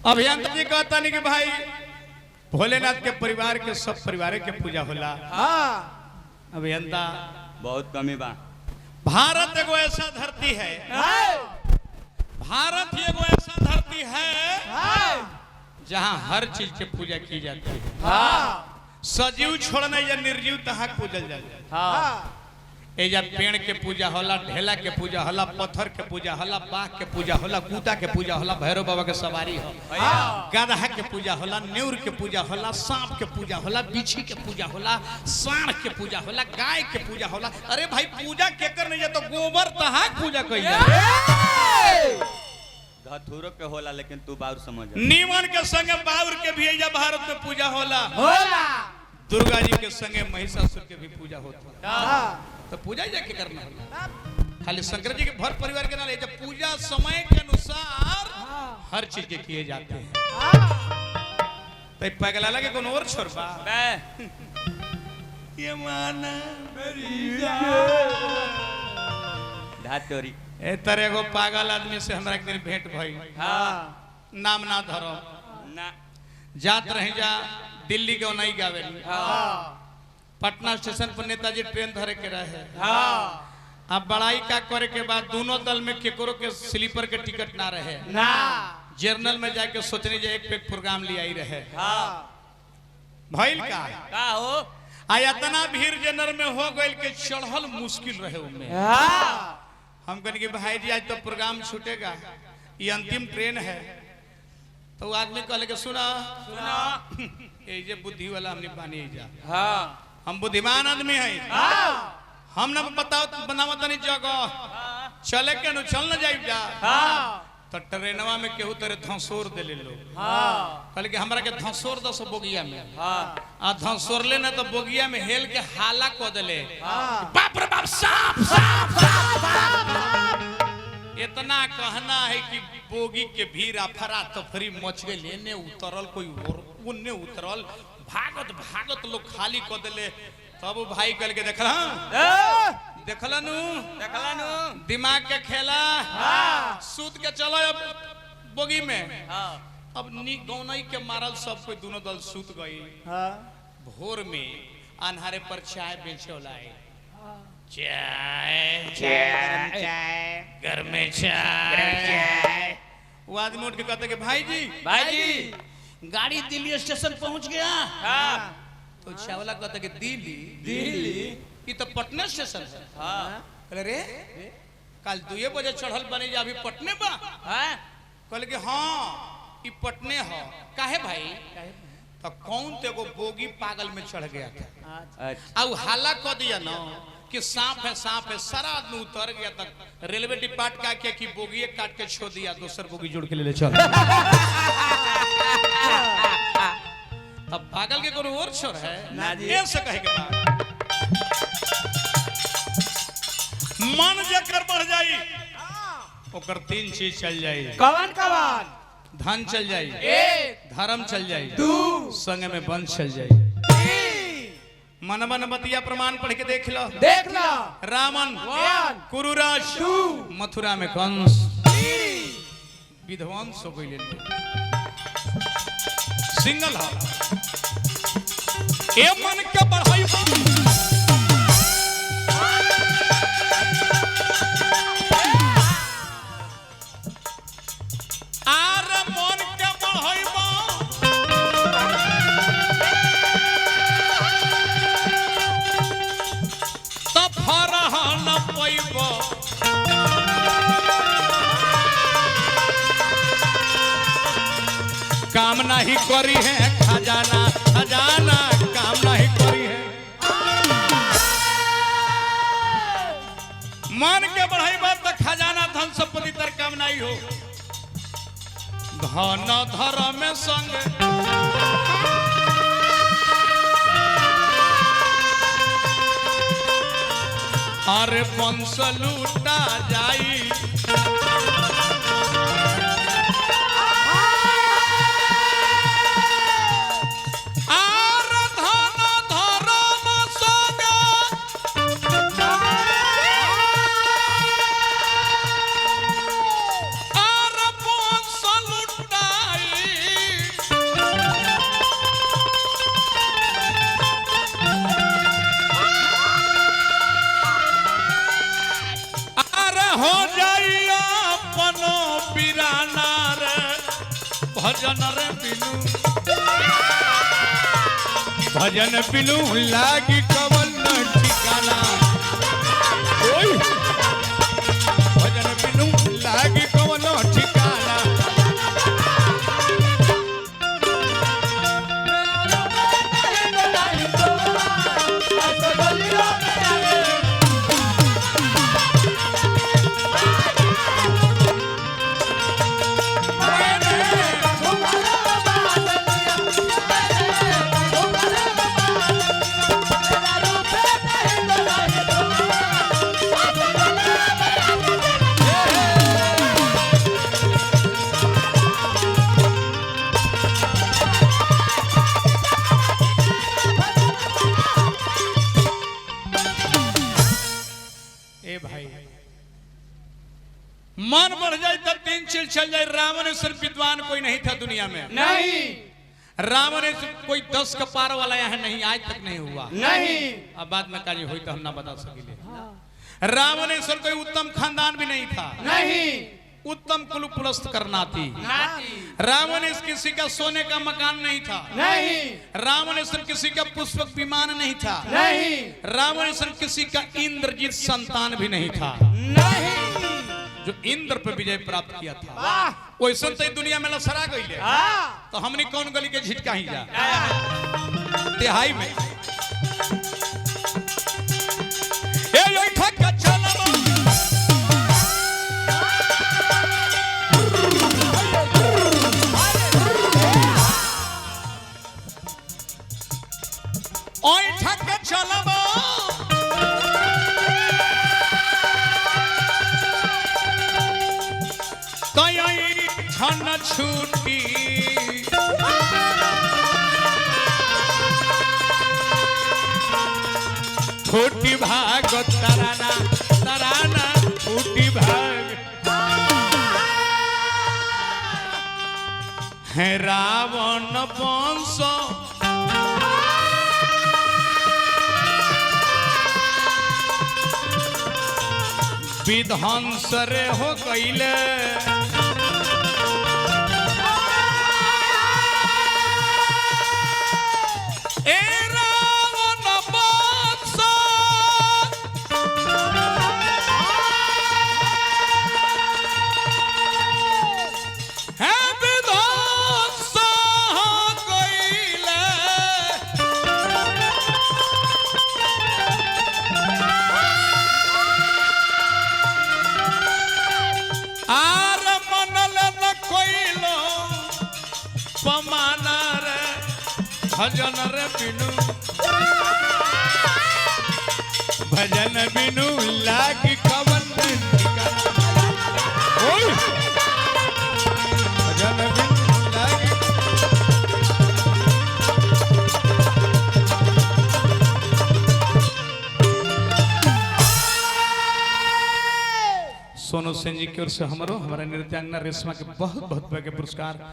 अभियंता जी कहता नहीं कि भाई भोलेनाथ के परिवार के सब परिवार के पूजा होला। अभियंता बहुत कमी बा। भारत एगो ऐसा धरती है, भारत ही एगो ऐसा धरती है जहाँ हर चीज की पूजा की जाती है। सजीव छोड़ना या निर्जीव तहाँ पूजल जाए। एजा पेड़ के पूजा होला, ढेला के पूजा होला, पत्थर के पूजा होला, बाघ के पूजा होला, कूता के पूजा होला, भैरव बाबा के सवारी हो, गधा के पूजा होला, नेउर के पूजा होला, सांप के पूजा होला, बिच्छी के पूजा होला, सांड के पूजा होला, गाय के पूजा होला। अरे भाई पूजा के कर नहीं तो गोबर तहाँ पूजा कइल धतूरो के होला, लेकिन तू बाउर समझ। नीमन के संगे बाउर के भी एजा भारत में पूजा होला। दुर्गा जी के संगे महिषासुर के भी पूजा होता। तो पूजा जाके करना होला। खाली शंकर जी के भर परिवार के नाले जब पूजा समय के अनुसार हर चीज के किए जाते हैं। तो पगला लगे कौन और छोड़बा ये माना मेरी धातोरी ए तरह एगो पागल आदमी से हमरा एक दिन भेंट भई। नाम ना धरो ना जात रही जा दिल्ली के ओनई गावेली। पटना स्टेशन पर नेताजी ट्रेन धरे के रहे। अब बड़ाई का करे के बाद दोनों दल में केकरो के स्लीपर के टिकट ना रहे ना, जर्नल में जाके सोचने जे एक पेक प्रोग्राम ले आई रहे। भइल का हो आया इतना भीड़ जनरल में हो गइल के चढ़ल मुश्किल रहे उनमें। हम कहने कि भाई जी आज तो प्रोग्राम छूटेगा, ये अंतिम ट्रेन है। तो आदमी कहले के सुना ये जे बुद्धि वाला हमने बानी जा। हम बुद्धिमान आदमी हैं। हम ना बताओ बनावत नहीं जगह चले के चल न जाइब जा। तो ट्रेनवा में केहू तेरे धंसोर दे ले लो। कहले कि हमरा के धंसोर दस बोगिया में। आ धंसोर ले ना तो बोगिया में हेल के हाला को देले। बाप रे बाप सांप सांप इतना कहना है कि बोगी के भीड़ अफरा तफरी मच गई। लेने उतरल कोई उन्ने उतरल, भागत भागत लोग खाली कर दिले। तब भाई कल के देखला दिमाग के खेला। सूत के चलो अब बोगी में। अब गौनई के मारल सब कोई दोनों दल सूत गई। भोर में अन्हारे पर चाय बेचे लाई। चाय घर में चाय। वो आदमी उठ के कहते कि भाई जी गाड़ी दिल्ली स्टेशन पहुंच गया। तो चावला कहता कि दिल्ली ये तो पटना स्टेशन है। अरे कल 2 बजे चढ़ल बने जा अभी पटने बा। कहले कि हाँ ये पटने हो। काहे भाई? तो कौन ते को बोगी पागल में चढ़ गया था। अब हाला कह दिया ना कि सांप है सारा आदमी उतर गया। तक रेलवे डिपार्ट का क्या कि बोगी काट के छोड़ दिया, दूसर बोगी जोड़ के ले चल। अब पागल के कोनो और छोर है ना जी। ऐसे कहे के बाद मन जकर बढ़ जाई ओकर 3 चीज चल जाई। कवन कवन? धन चल जाई, 1 धर्म चल जाई, 2 संग में वंश चल जाई। 3 मनमन बतिया प्रमाण पढ़ के देख लो। रावण 1 कुरुराज 2 मथुरा में कंस 3 विध्वंस हो गई। सिंगल हाल ए मन के बढ़ाई आर मन के बढ़ाई तो नहीं करी है खजाना खजाना काम नहीं करी है। मन के बढ़ाई बात तो खजाना धन संपत्ति तर काम नहीं हो। धन धर्म में संग अरे वंश लूटा जाई। हो जाइया पनो बिराना रे भजन रे बिनु भजन बिनु लागी कवन ठिकाना। ओए भजन बिनु लागी कवन ठिकाना। मन बढ़ जाए तब तीन चिल चल जाए। रावण सिर्फ विद्वान कोई नहीं था दुनिया में। नहीं रावण कोई 10 का पार वाला यहाँ नहीं आज तक नहीं हुआ। नहीं अब बाद में कार्य हुई तो हम ना बता सके। रावणेश्वर कोई उत्तम खानदान भी नहीं था। नहीं उत्तम कुल पुलस्त करना थी। रावणेश किसी का सोने का मकान नहीं था। नहीं रावणेश्वर किसी का पुष्पक विमान नहीं था। नहीं रावणेश्वर किसी का इंद्रजीत संतान भी नहीं था। नहीं जो इंद्र पे विजय प्राप्त किया था वाह वैसे तो दुनिया में लसरा गई है। हाँ तो हमने कौन गली के झिटका ही जा तिहाई में छन छूटी फूटी भाग तराना तराना फूटी भाग है रावण वंश विध्वंस रे हो गईले। भजन रे बिनु भजन बिनु लागी कवन भजन बिनु लागी। सोनू सेन जी की ओर से हमारा नृत्यांगना रेशमा के बहुत बहुत बड़े पुरस्कार।